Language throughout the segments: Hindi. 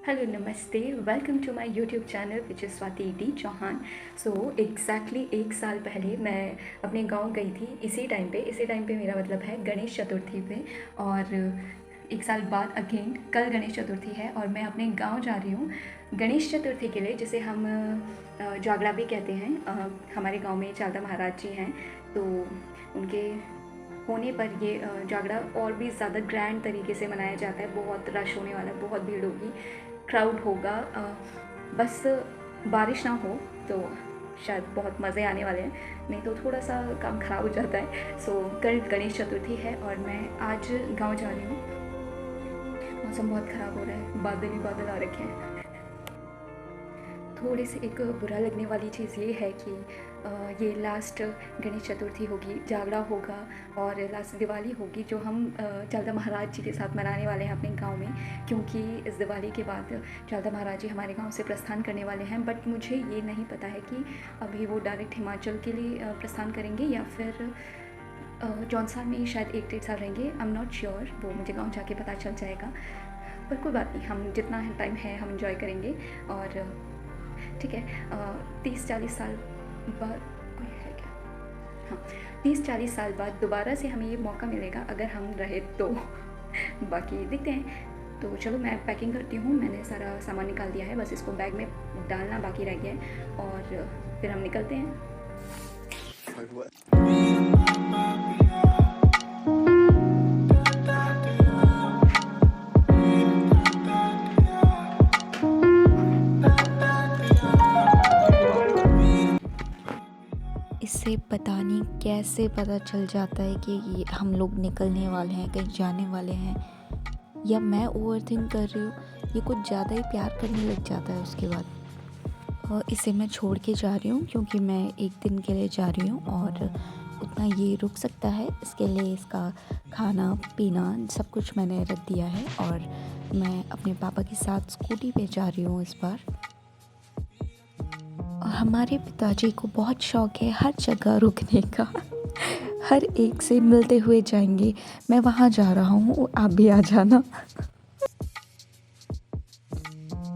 हेलो नमस्ते, welcome to my YouTube channel which is Swati D Chauhan. So exactly एक साल पहले मैं अपने गांव गई थी। इसी टाइम पे मेरा मतलब है गणेश चतुर्थी पे। और एक साल बाद अगेन कल गणेश चतुर्थी है और मैं अपने गांव जा रही हूँ गणेश चतुर्थी के लिए, जिसे हम जागड़ा भी कहते हैं। हमारे गांव में चालदा महाराज जी हैं, तो उनके होने पर ये जागड़ा और भी ज़्यादा ग्रैंड तरीके से मनाया जाता है। बहुत रश होने वाला है, बहुत भीड़ होगी, क्राउड होगा। बस बारिश ना हो तो शायद बहुत मज़े आने वाले हैं, नहीं तो थोड़ा सा काम ख़राब हो जाता है। सो कल गणेश चतुर्थी है और मैं आज गांव जा रही हूँ। मौसम बहुत ख़राब हो रहा है, बादल ही बादल आ रखे हैं। थोड़ी सी एक बुरा लगने वाली चीज़ ये है कि ये लास्ट गणेश चतुर्थी होगी, जागड़ा होगा और लास्ट दिवाली होगी, जो हम चालदा महाराज जी के साथ मनाने वाले हैं अपने गांव में। क्योंकि इस दिवाली के बाद चालदा महाराज जी हमारे गांव से प्रस्थान करने वाले हैं। बट मुझे ये नहीं पता है कि अभी वो डायरेक्ट हिमाचल के लिए प्रस्थान करेंगे या फिर जौनसार में शायद 1-1.5 साल रहेंगे। आई एम नॉट श्योर, वो मुझे गाँव जाके पता चल जाएगा। पर कोई बात नहीं, हम जितना टाइम है हम इंजॉय करेंगे। और ठीक है, 30-40 साल बाद कोई है क्या? हाँ, 30-40 साल बाद दोबारा से हमें ये मौका मिलेगा अगर हम रहे तो। बाकी देखते हैं। तो चलो मैं पैकिंग करती हूँ। मैंने सारा सामान निकाल दिया है, बस इसको बैग में डालना बाकी रह गया है और फिर हम निकलते हैं। इससे पता नहीं कैसे पता चल जाता है कि ये हम लोग निकलने वाले हैं, कहीं जाने वाले हैं, या मैं ओवरथिंक कर रही हूँ। ये कुछ ज़्यादा ही प्यार करने लग जाता है उसके बाद। और इसे मैं छोड़ के जा रही हूँ क्योंकि मैं एक दिन के लिए जा रही हूँ और उतना ये रुक सकता है। इसके लिए इसका खाना पीना सब कुछ मैंने रख दिया है और मैं अपने पापा के साथ स्कूटी पे जा रही हूँ इस बार। हमारे पिताजी को बहुत शौक़ है हर जगह रुकने का। हर एक से मिलते हुए जाएंगे, मैं वहाँ जा रहा हूँ, आप भी आ जाना।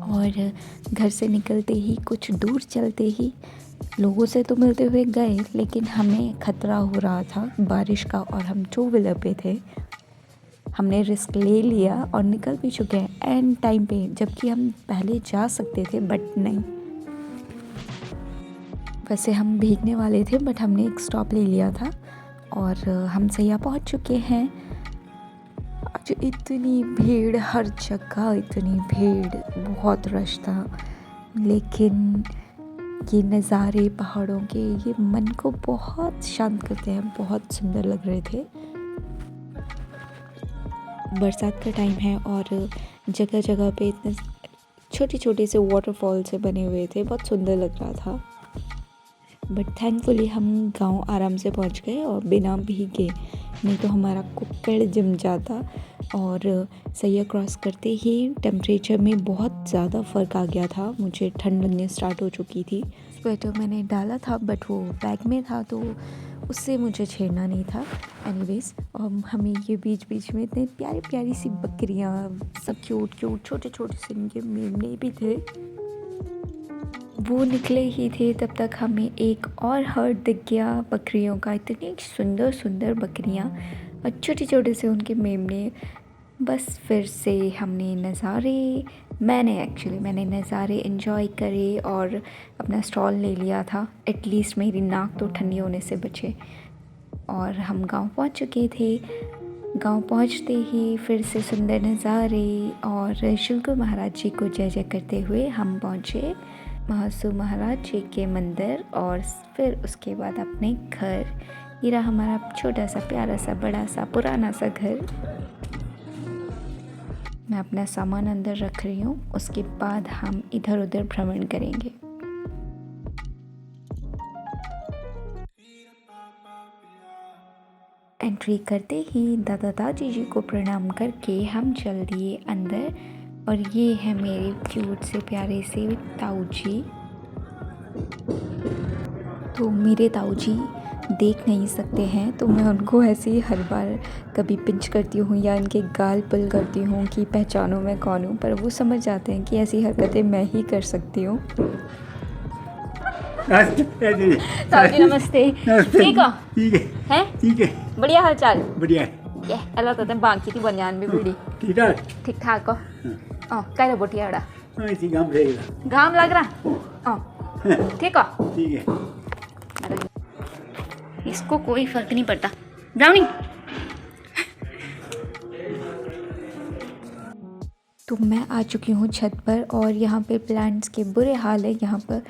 और घर से निकलते ही कुछ दूर चलते ही लोगों से तो मिलते हुए गए, लेकिन हमें खतरा हो रहा था बारिश का और हम 2 व्हीलर पे थे। हमने रिस्क ले लिया और निकल भी चुके हैं एंड टाइम पे, जबकि हम पहले जा सकते थे बट नहीं। वैसे हम भीगने वाले थे बट हमने एक स्टॉप ले लिया था और हम सैया पहुंच चुके हैं। आज इतनी भीड़, हर जगह इतनी भीड़, बहुत रश था, लेकिन ये नज़ारे पहाड़ों के ये मन को बहुत शांत करते हैं, बहुत सुंदर लग रहे थे। बरसात का टाइम है और जगह जगह पे इतने छोटे छोटे से वाटरफॉल से बने हुए थे, बहुत सुंदर लग रहा था। बट थैंकफुली हम गांव आराम से पहुंच गए और बिना भीगे, नहीं तो हमारा कुक्कड़ जम जाता। और सैया क्रॉस करते ही टेम्परेचर में बहुत ज़्यादा फ़र्क आ गया था, मुझे ठंड लगने स्टार्ट हो चुकी थी। स्वेटर मैंने डाला था बट वो बैग में था तो उससे मुझे छेड़ना नहीं था। एनीवेज, हमें ये बीच बीच में इतने प्यारी प्यारी सी बकरियाँ, सब क्यूट क्यूट छोटे छोटे से इनके मेमने भी थे। वो निकले ही थे तब तक हमें एक और हर्ड दिख गया बकरियों का। इतनी सुंदर सुंदर बकरियाँ और छोटे छोटे से उनके मेमने। बस फिर से मैंने नज़ारे एंजॉय करे और अपना स्टॉल ले लिया था। एटलीस्ट मेरी नाक तो ठंडी होने से बचे। और हम गांव पहुंच चुके थे। गांव पहुंचते ही फिर से सुंदर नज़ारे और शुल्कु महाराज जी को जय जय करते हुए हम पहुंचे महासू महाराज जी के मंदिर और फिर उसके बाद अपने घर। ये रहा हमारा छोटा सा प्यारा सा बड़ा सा पुराना सा घर। मैं अपना सामान अंदर रख रही हूँ, उसके बाद हम इधर उधर भ्रमण करेंगे। एंट्री करते ही दादा दादी जी को प्रणाम करके हम चल दिए अंदर। और ये है मेरे क्यूट से प्यारे से ताऊ जी। तो मेरे ताऊ जी देख नहीं सकते हैं, तो मैं उनको ऐसे ही हर बार कभी पिंच करती हूँ या इनके गाल पुल करती हूँ कि पहचानो मैं कौन हूँ, पर वो समझ जाते हैं कि ऐसी हरकतें मैं ही कर सकती हूँ। साहब जी नमस्ते। ठीक हो? ठीक है। हैं? ठीक है। बढ़िया हाल चाल? बढ़िया है। ये अल्लाह तो बाकी थी बनियान भी बीड़ी ठीक ठाक। ठीक ठाक हो? काय बोटिया एड़ा इसी काम रहेगा। घाम लग रहा? ठीक हो? ठीक है। इसको कोई फर्क नहीं पड़ता। ब्राउनी तो मैं आ चुकी हूँ छत पर और यहाँ पे प्लांट्स के बुरे हाल है। यहाँ पर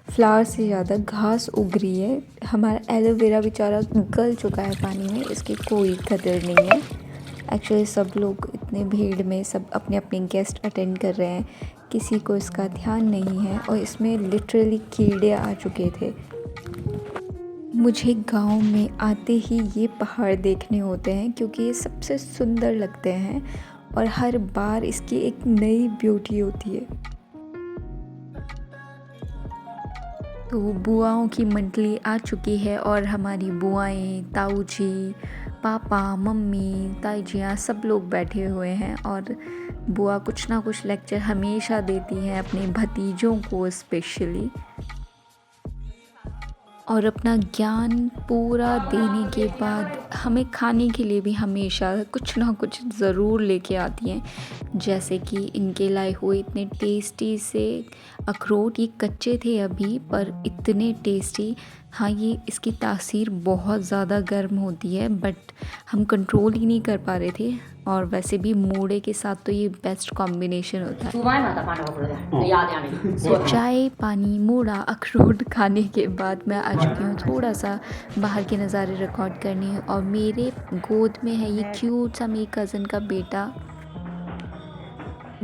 फ्लावर से ज़्यादा घास उग रही है। हमारा एलोवेरा बेचारा गल चुका है पानी में, इसकी कोई कदर नहीं है। एक्चुअली सब लोग इतने भीड़ में सब अपने अपने गेस्ट अटेंड कर रहे हैं, किसी को इसका ध्यान नहीं है और इसमें लिटरली कीड़े आ चुके थे। मुझे गांव में आते ही ये पहाड़ देखने होते हैं क्योंकि ये सबसे सुंदर लगते हैं और हर बार इसकी एक नई ब्यूटी होती है। तो बुआओं की मंडली आ चुकी है और हमारी बुआएं, ताऊ जी, पापा, मम्मी, ताई जियाँ सब लोग बैठे हुए हैं और बुआ कुछ ना कुछ लेक्चर हमेशा देती हैं अपने भतीजों को स्पेशली, और अपना ज्ञान पूरा देने के बाद हमें खाने के लिए भी हमेशा कुछ ना कुछ ज़रूर लेके आती हैं। जैसे कि इनके लाए हुए इतने टेस्टी से अखरोट, ये कच्चे थे अभी पर इतने टेस्टी। हाँ, ये इसकी तासीर बहुत ज़्यादा गर्म होती है बट हम कंट्रोल ही नहीं कर पा रहे थे, और वैसे भी मूड़े के साथ तो ये बेस्ट कॉम्बिनेशन होता है। तो चाय, पानी, मूड़ा, अखरोट खाने के बाद मैं आ चुकी हूँ थोड़ा सा बाहर के नज़ारे रिकॉर्ड करने, और मेरे गोद में है ये क्यूट सा मेरी कज़न का बेटा।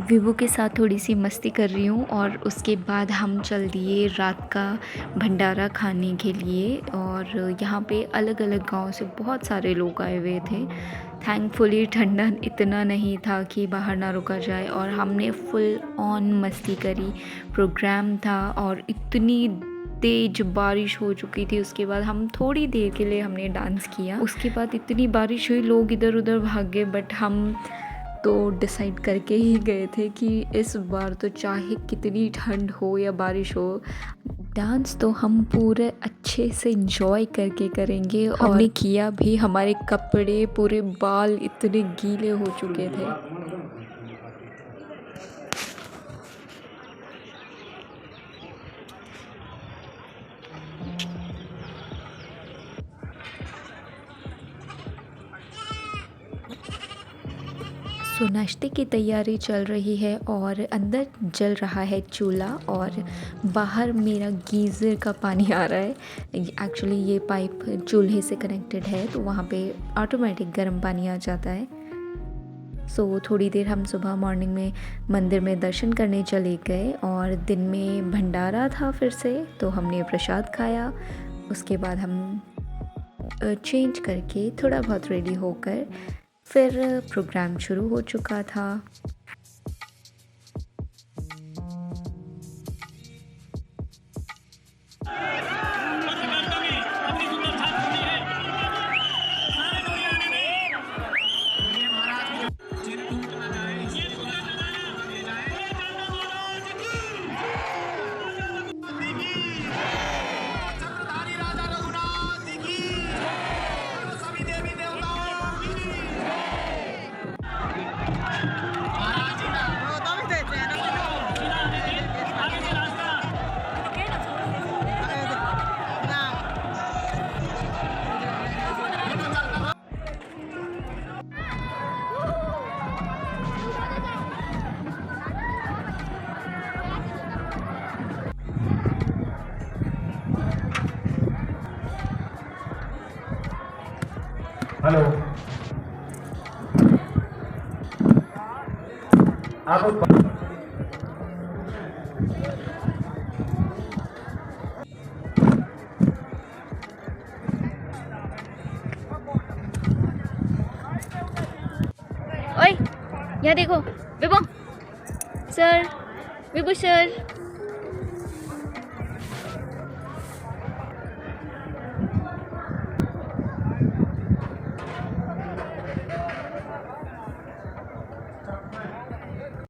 विवो के साथ थोड़ी सी मस्ती कर रही हूँ और उसके बाद हम चल दिए रात का भंडारा खाने के लिए। और यहाँ पे अलग अलग गांव से बहुत सारे लोग आए हुए थे। थैंकफुली ठंडा इतना नहीं था कि बाहर ना रुका जाए और हमने फुल ऑन मस्ती करी। प्रोग्राम था और इतनी तेज़ बारिश हो चुकी थी। उसके बाद हम थोड़ी देर के लिए हमने डांस किया, उसके बाद इतनी बारिश हुई लोग इधर उधर भाग गए, बट हम तो डिसाइड करके ही गए थे कि इस बार तो चाहे कितनी ठंड हो या बारिश हो, डांस तो हम पूरे अच्छे से एंजॉय करके करेंगे। और हमने किया भी। हमारे कपड़े, पूरे बाल इतने गीले हो चुके थे। तो नाश्ते की तैयारी चल रही है और अंदर जल रहा है चूल्हा और बाहर मेरा गीज़र का पानी आ रहा है। एक्चुअली ये पाइप चूल्हे से कनेक्टेड है तो वहाँ पे ऑटोमेटिक गर्म पानी आ जाता है। सो थोड़ी देर हम सुबह मॉर्निंग में मंदिर में दर्शन करने चले गए और दिन में भंडारा था फिर से, तो हमने प्रसाद खाया। उसके बाद हम चेंज करके थोड़ा बहुत रेडी होकर फिर प्रोग्राम शुरू हो चुका था। हेलो, आप ओए यहाँ देखो विभू सर, विभू सर।